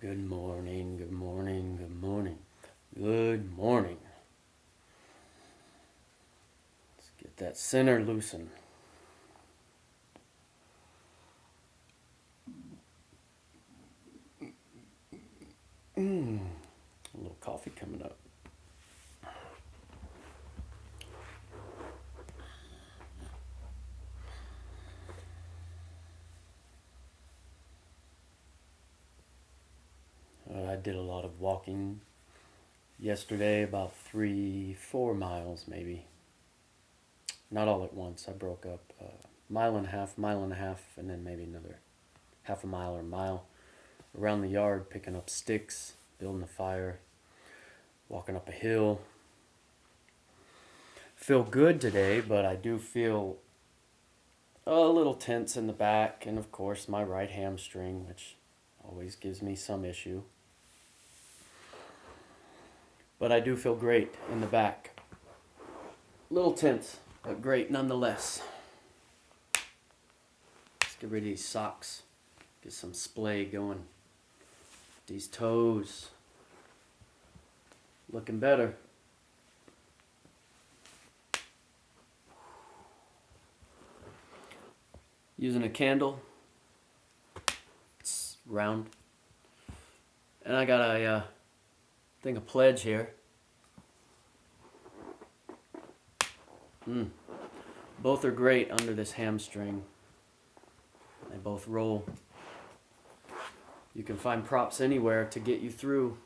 Good morning, good morning, good morning, good morning. Let's get that center loosened. A little coffee coming up. I did a lot of walking yesterday, about 4 miles maybe. Not all at once. I broke up mile and a half, and then maybe another half a mile or mile around the yard, picking up sticks, building a fire, walking up a hill. Feel good today, but I do feel a little tense in the back, and of course my right hamstring, which always gives me some issue. But I do feel great in the back. Little tense, but great nonetheless. Let's get rid of these socks. Get some splay going. These toes. Looking better. Using a candle. It's round. And I got a thing of pledge here. Both are great under this hamstring. They both roll. You can find props anywhere to get you through.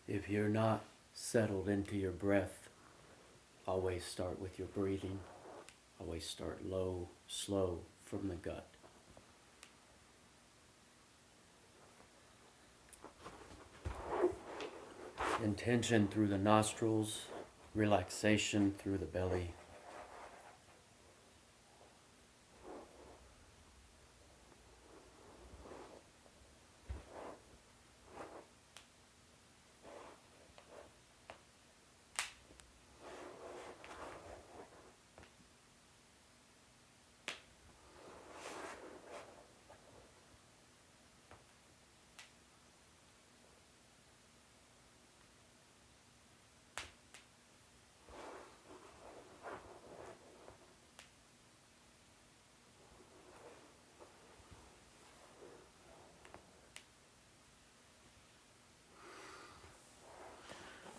If you're not settled into your breath, always start with your breathing. Always start low, slow from the gut. Intention through the nostrils, relaxation through the belly.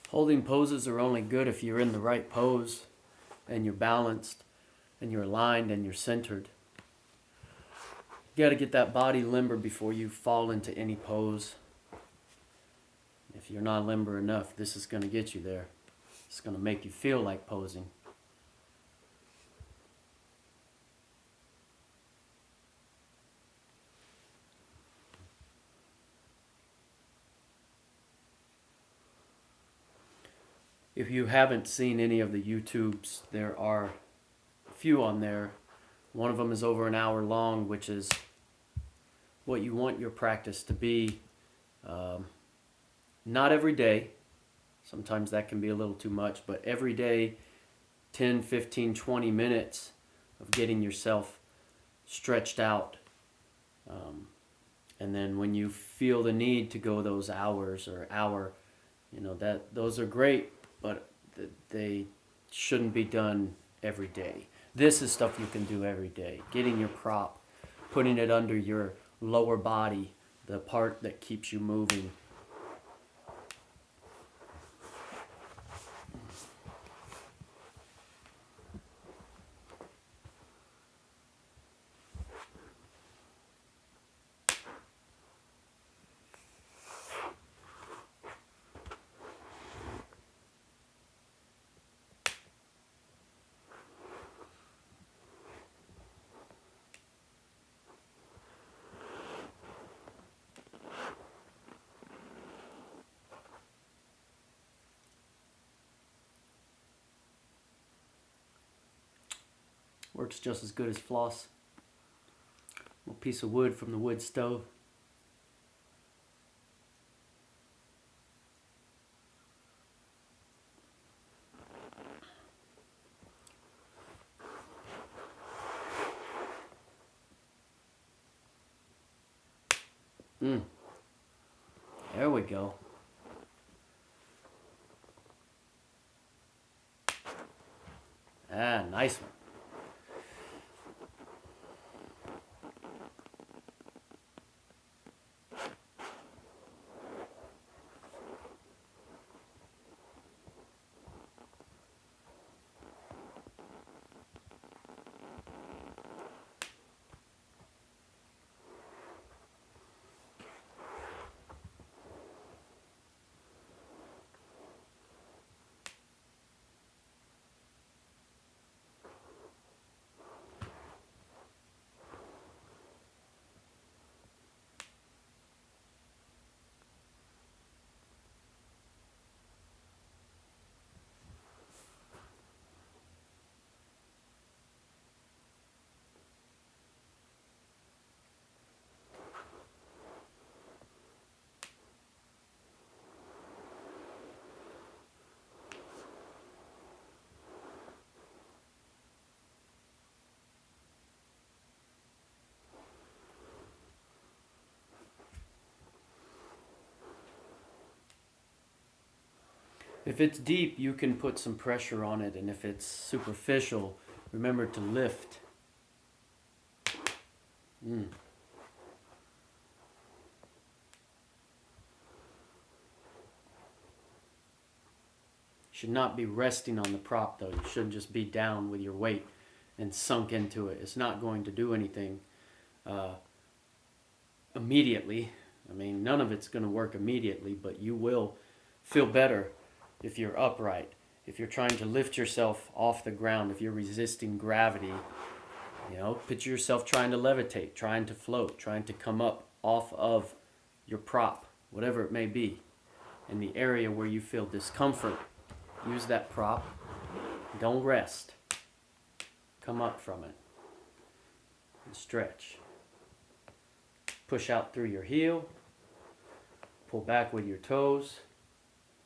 Holding poses are only good if you're in the right pose and you're balanced and you're aligned and you're centered. You got to get that body limber before you fall into any pose. If you're not limber enough, this is going to get you there. It's going to make you feel like posing. If you haven't seen any of the YouTubes, there are a few on there. One of them is over an hour long, which is what you want your practice to be. Not every day. Sometimes that can be a little too much, but every day, 10, 15, 20 minutes of getting yourself stretched out. And then when you feel the need to go those hours or hour, those are great, but they shouldn't be done every day. This is stuff you can do every day. Getting your prop, putting it under your lower body, the part that keeps you moving. Works just as good as floss. A little piece of wood from the wood stove. There we go. Ah, nice one. If it's deep, you can put some pressure on it, and if it's superficial, remember to lift. Should not be resting on the prop though. You shouldn't just be down with your weight and sunk into it. It's not going to do anything immediately. I mean, none of it's going to work immediately, but you will feel better if you're upright. If you're trying to lift yourself off the ground, if you're resisting gravity, picture yourself trying to levitate, trying to float, trying to come up off of your prop, whatever it may be. In the area where you feel discomfort, use that prop. Don't rest. Come up from it and stretch. Push out through your heel. Pull back with your toes.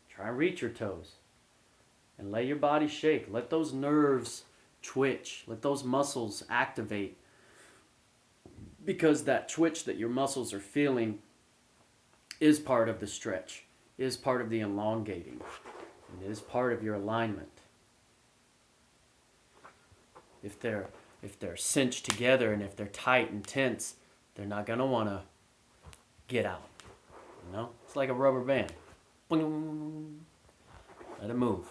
Try and reach your toes. And let your body shake. Let those nerves twitch. Let those muscles activate. Because that twitch that your muscles are feeling is part of the stretch, is part of the elongating, and is part of your alignment. If they're cinched together and if they're tight and tense, they're not going to want to get out. It's like a rubber band. Let it move.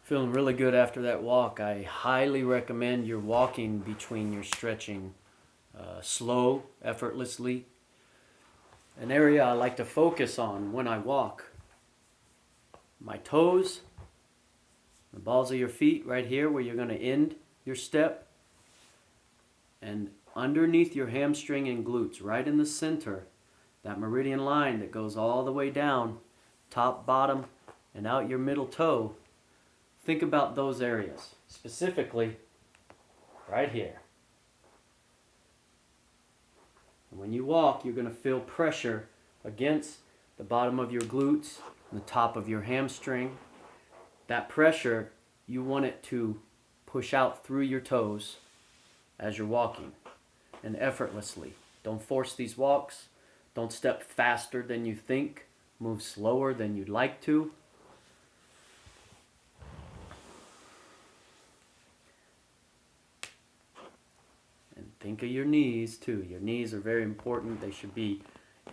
Feeling really good after that walk. I highly recommend your walking between your stretching. Slow, effortlessly. An area I like to focus on when I walk. My toes, the balls of your feet right here where you're going to end your step. And underneath your hamstring and glutes, right in the center, that meridian line that goes all the way down, top, bottom, and out your middle toe. Think about those areas, specifically right here. And when you walk, you're going to feel pressure against the bottom of your glutes and the top of your hamstring. That pressure, you want it to push out through your toes as you're walking, and effortlessly. Don't force these walks. Don't step faster than you think. Move slower than you'd like to. And think of your knees too. Your knees are very important. They should be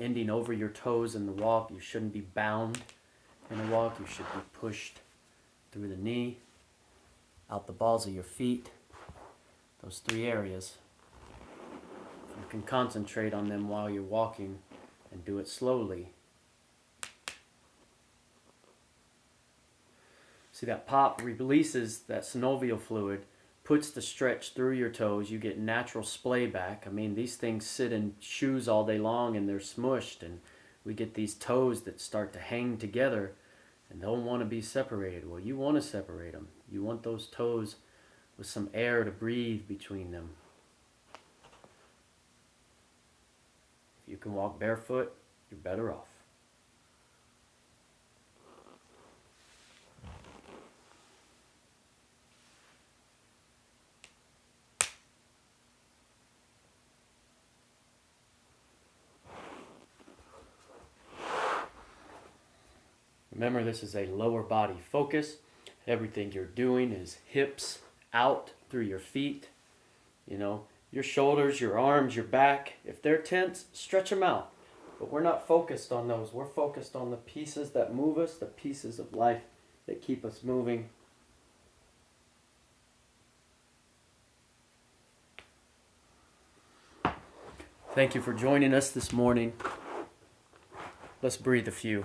ending over your toes in the walk. You shouldn't be bound in a walk. You should be pushed through the knee, out the balls of your feet. Those 3 areas. You can concentrate on them while you're walking and do it slowly. See, that pop releases that synovial fluid, puts the stretch through your toes. You get natural splay back. I mean, these things sit in shoes all day long and they're smushed, and we get these toes that start to hang together and don't want to be separated. Well, you want to separate them. You want those toes with some air to breathe between them. If you can walk barefoot, you're better off. Remember, this is a lower body focus. Everything you're doing is hips out through your feet. You know, your shoulders, your arms, your back. If they're tense, stretch them out. But we're not focused on those. We're focused on the pieces that move us, the pieces of life that keep us moving. Thank you for joining us this morning. Let's breathe a few.